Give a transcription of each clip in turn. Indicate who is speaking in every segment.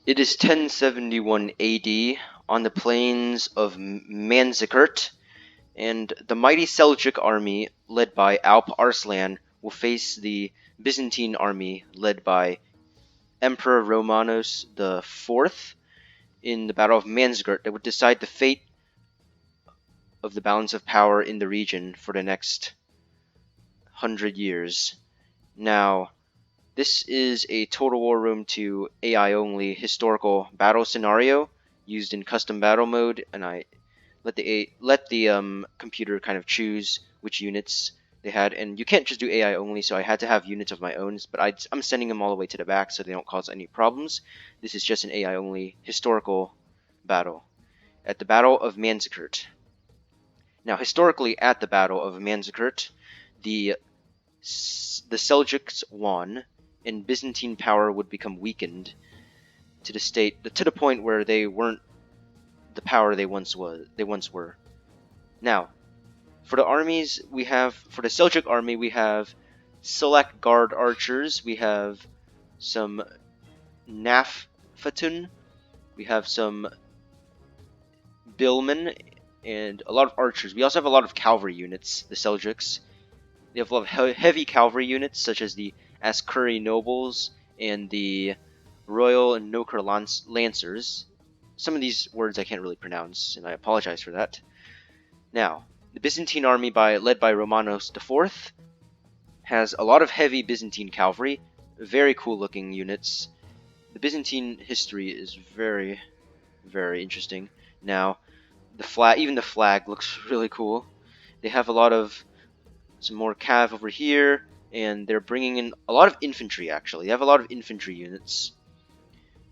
Speaker 1: It is 1071 AD on the plains of Manzikert, and the mighty Seljuk army led by Alp Arslan will face the Byzantine army led by Emperor Romanos the Fourth in the Battle of Manzikert that would decide the fate of the balance of power in the region for the next 100 years. Now, this is a Total War Room 2 AI only historical battle scenario used in custom battle mode, and I let the computer kind of choose which units they had, and you can't just do AI only, so I had to have units of my own, but I'm sending them all the way to the back so they don't cause any problems. This is just an AI only historical battle at the Battle of Manzikert. Now, historically, at the Battle of Manzikert, the Seljuks won, and Byzantine power would become weakened to the point where they weren't the power they once were. Now, for the armies, for the Seljuk army, we have Select Guard archers, we have some Naffatun, we have some Billmen, and a lot of archers. We also have a lot of cavalry units, the Seljuks. They have a lot of heavy cavalry units, such as the Askari nobles and the Royal and Noker Lancers. Some of these words I can't really pronounce, and I apologize for that. Now, the Byzantine army led by Romanos IV has a lot of heavy Byzantine cavalry, very cool looking units. The Byzantine history is very, very interesting. Now, even the flag looks really cool. They have some more cav over here, and they're bringing in a lot of infantry, actually. They have a lot of infantry units.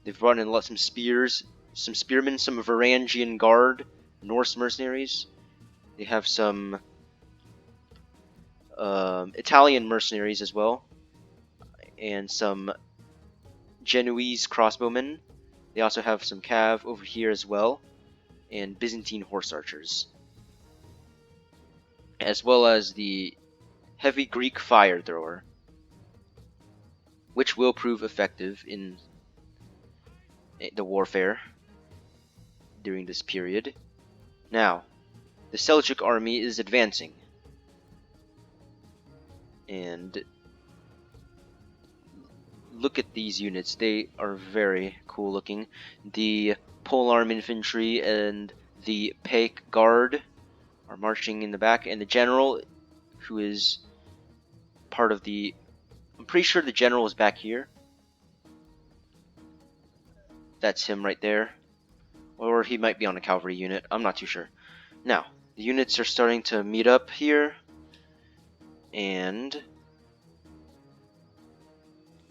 Speaker 1: They've brought in some spears, some spearmen, some Varangian Guard, Norse mercenaries. They have some Italian mercenaries as well, and some Genoese crossbowmen. They also have some cav over here as well, and Byzantine horse archers, as well as the heavy Greek fire thrower, which will prove effective in the warfare during this period. Now, the Seljuk army is advancing, and look at these units. They are very cool looking. The polearm infantry and the Paik guard are marching in the back, and the general, who is part of I'm pretty sure the general is back here. That's him right there. Or he might be on a cavalry unit. I'm not too sure. Now, the units are starting to meet up here. And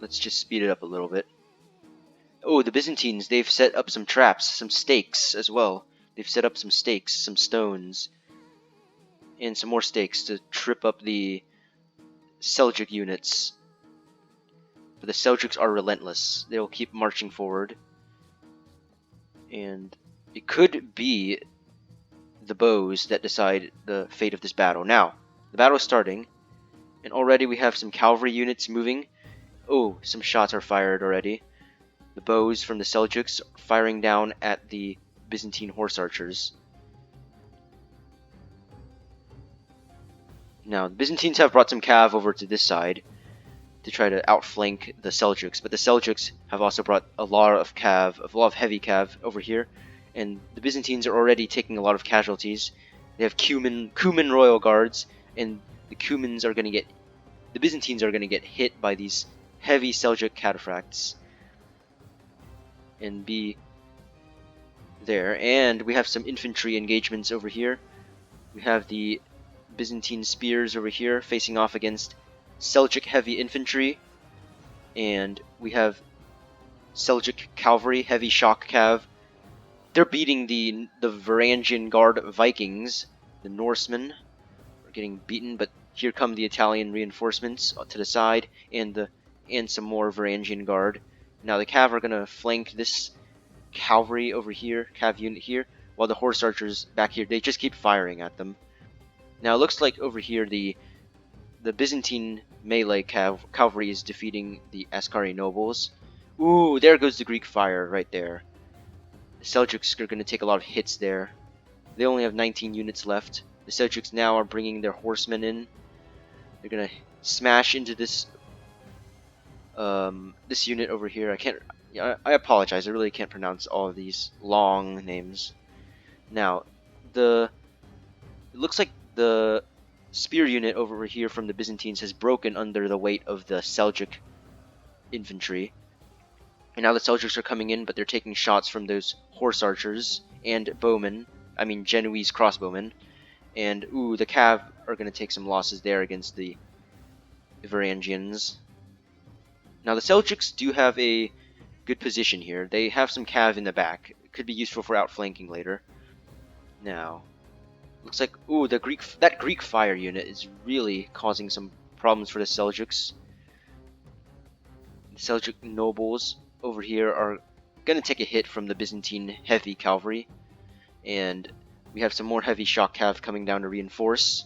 Speaker 1: let's just speed it up a little bit. Oh, the Byzantines, they've set up some traps, some stakes as well. They've set up some stakes, some stones, and some more stakes to trip up the Seljuk units. But the Seljuks are relentless. They'll keep marching forward. And it could be the bows that decide the fate of this battle. Now, the battle is starting, and already we have some cavalry units moving. Oh, some shots are fired already. The bows from the Seljuks firing down at the Byzantine horse archers. Now, the Byzantines have brought some cav over to this side to try to outflank the Seljuks, but the Seljuks have also brought a lot of heavy cav over here, and the Byzantines are already taking a lot of casualties. They have Cuman royal guards, and the Byzantines are going to get hit by these heavy Seljuk cataphracts and be there. And we have some infantry engagements over here. We have the Byzantine spears over here facing off against Seljuk heavy infantry, and we have Seljuk cavalry, heavy shock cav. They're beating the Varangian Guard Vikings. The Norsemen are getting beaten, but here come the Italian reinforcements to the side, and some more Varangian Guard. Now the cav are gonna flank this cavalry over here, cav unit here, while the horse archers back here, they just keep firing at them. Now it looks like over here the Byzantine melee cavalry is defeating the Askari nobles, Ooh, there goes the Greek fire right there. The Seljuks are going to take a lot of hits there. They only have 19 units left. The Seljuks now are bringing their horsemen in. They're going to smash into this this unit over here. I apologize. I really can't pronounce all of these long names. Now, it looks like the spear unit over here from the Byzantines has broken under the weight of the Seljuk infantry. And now the Seljuks are coming in, but they're taking shots from those horse archers and bowmen. I mean, Genoese crossbowmen. And, ooh, the Cav are going to take some losses there against the Varangians. Now, the Seljuks do have a good position here. They have some Cav in the back. It could be useful for outflanking later. Now, looks like, ooh, that Greek fire unit is really causing some problems for the Seljuks. The Seljuk nobles over here are going to take a hit from the Byzantine heavy cavalry. And we have some more heavy shock cav coming down to reinforce.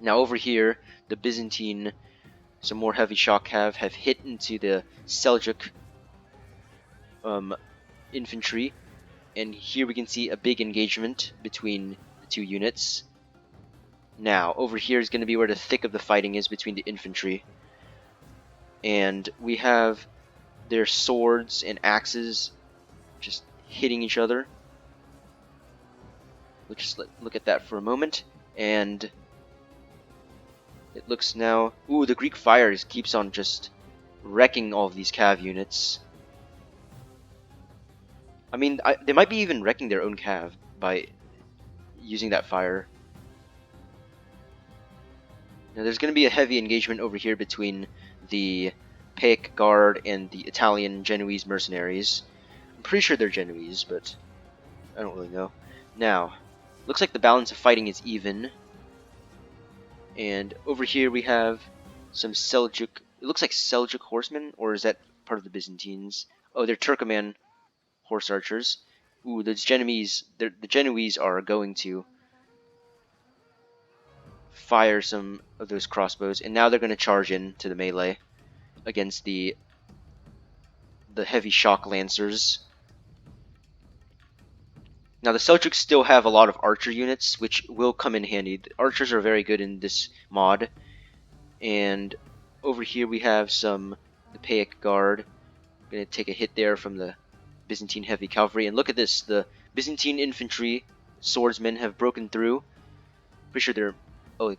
Speaker 1: Now over here, the Byzantine, some more heavy shock cav have hit into the Seljuk infantry. And here we can see a big engagement between the two units. Now, over here is going to be where the thick of the fighting is between the infantry. And we have their swords and axes just hitting each other. We'll just look at that for a moment. And it looks now... Ooh, the Greek fire keeps on just wrecking all of these cav units. I mean, they might be even wrecking their own cav by using that fire. Now there's going to be a heavy engagement over here between the Paic Guard and the Italian Genoese mercenaries. I'm pretty sure they're Genoese, but I don't really know. Now, looks like the balance of fighting is even. And over here we have some Seljuk... It looks like Seljuk horsemen, or is that part of the Byzantines? Oh, they're Turkoman horse archers. Ooh, the Genoese are going to fire some of those crossbows, and now they're going to charge in to the melee against the heavy shock lancers. Now the Seljuks still have a lot of archer units, which will come in handy. The archers are very good in this mod. And over here we have the Paic Guard. Going to take a hit there from the Byzantine heavy cavalry. And look at this, the Byzantine infantry swordsmen have broken through. Pretty sure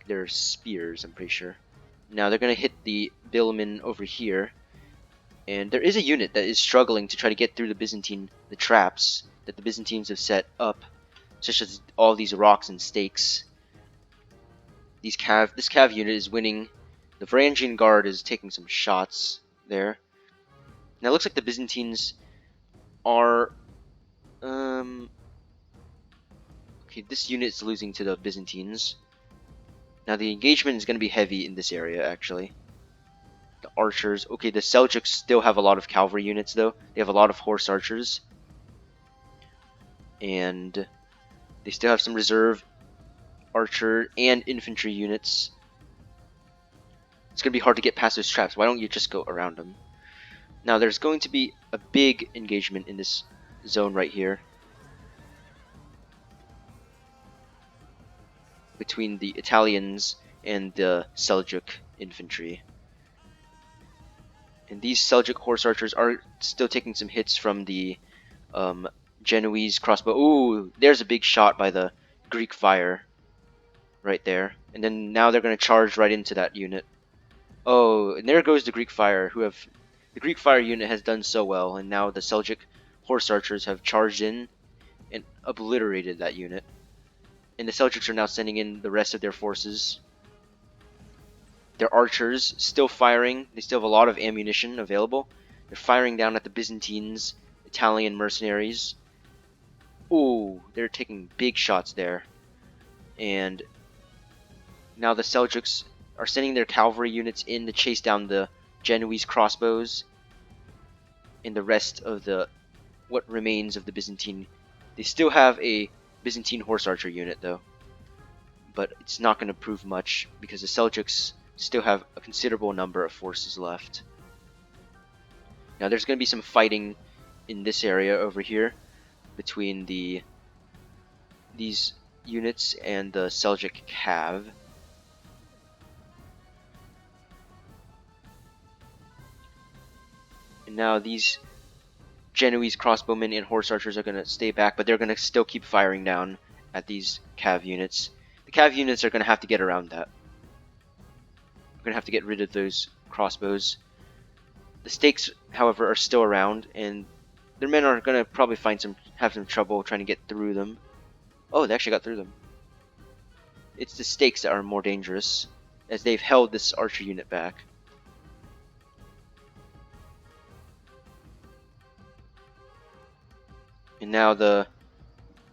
Speaker 1: they're spears, I'm pretty sure. Now they're going to hit the billmen over here. And there is a unit that is struggling to try to get through the traps that the Byzantines have set up, such as all these rocks and stakes. This cav unit is winning. The Varangian Guard is taking some shots there. Now it looks like the Byzantines are... Okay, this unit is losing to the Byzantines. Now the engagement is going to be heavy in this area, actually. The archers... Okay, the Seljuks still have a lot of cavalry units, though. They have a lot of horse archers. And they still have some reserve archer and infantry units. It's going to be hard to get past those traps. Why don't you just go around them? Now there's going to be a big engagement in this zone right here between the Italians and the Seljuk infantry. And these Seljuk horse archers are still taking some hits from the Genoese crossbow. Ooh, there's a big shot by the Greek fire right there. And then now they're going to charge right into that unit. Oh, and there goes the Greek fire, the Greek fire unit has done so well, and now the Seljuk horse archers have charged in and obliterated that unit. And the Seljuks are now sending in the rest of their forces. Their archers still firing. They still have a lot of ammunition available. They're firing down at the Byzantines, Italian mercenaries. Ooh, they're taking big shots there. And now the Seljuks are sending their cavalry units in to chase down the Genoese crossbows and the rest of what remains of the Byzantine. They still have a Byzantine horse archer unit, though. But it's not going to prove much because the Seljuks still have a considerable number of forces left. Now there's going to be some fighting in this area over here between these units and the Seljuk Cav. And now these Genoese crossbowmen and horse archers are going to stay back, but they're going to still keep firing down at these Cav units. The Cav units are going to have to get around that. We're going to have to get rid of those crossbows. The stakes, however, are still around, and their men are going to probably have some trouble trying to get through them. Oh, they actually got through them. It's the stakes that are more dangerous, as they've held this archer unit back. And now the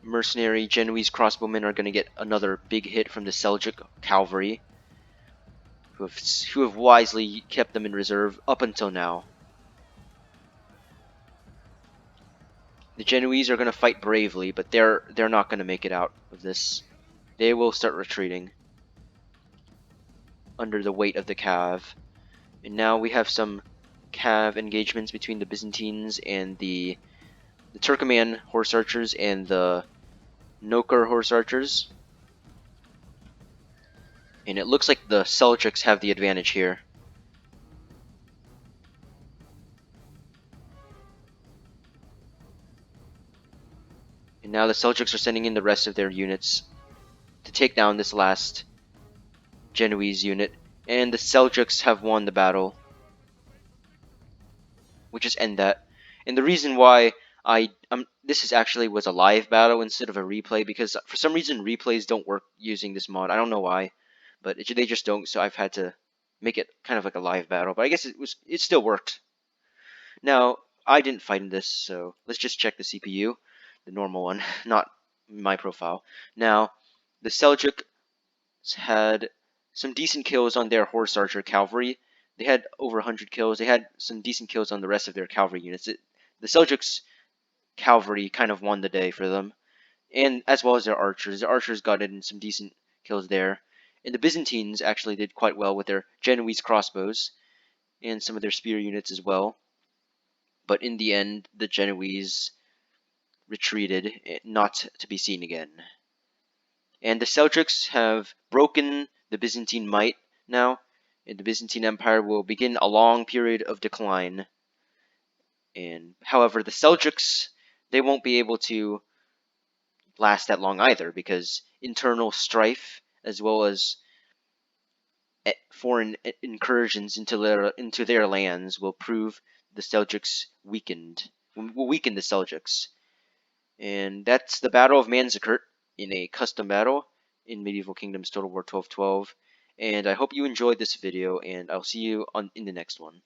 Speaker 1: mercenary Genoese crossbowmen are going to get another big hit from the Seljuk cavalry, who have wisely kept them in reserve up until now. The Genoese are going to fight bravely, but they're not going to make it out of this. They will start retreating under the weight of the Cav. And now we have some Cav engagements between the Byzantines and the Turkoman horse archers and the Noker horse archers. And it looks like the Seljuks have the advantage here. And now the Seljuks are sending in the rest of their units to take down this last Genoese unit. And the Seljuks have won the battle. We'll just end that. And the reason why this actually was a live battle instead of a replay, because for some reason replays don't work using this mod. I don't know why, but they just don't. So I've had to make it kind of like a live battle. But I guess it still worked. Now I didn't fight in this, so let's just check the CPU, the normal one, not my profile. Now the Seljuk had some decent kills on their horse archer cavalry. They had over 100 kills. They had some decent kills on the rest of their cavalry units. The Seljuks cavalry kind of won the day for them, and as well as their archers. The archers got in some decent kills there. And the Byzantines actually did quite well with their Genoese crossbows and some of their spear units as well. But in the end, the Genoese retreated, not to be seen again. And the Seljuks have broken the Byzantine might now, and the Byzantine Empire will begin a long period of decline. And however, the Seljuks, they won't be able to last that long either, because internal strife as well as foreign incursions into their lands will prove the Seljuks will weaken the Seljuks. And that's the Battle of Manzikert in a custom battle in Medieval Kingdoms Total War 1212. And I hope you enjoyed this video, and I'll see you in the next one.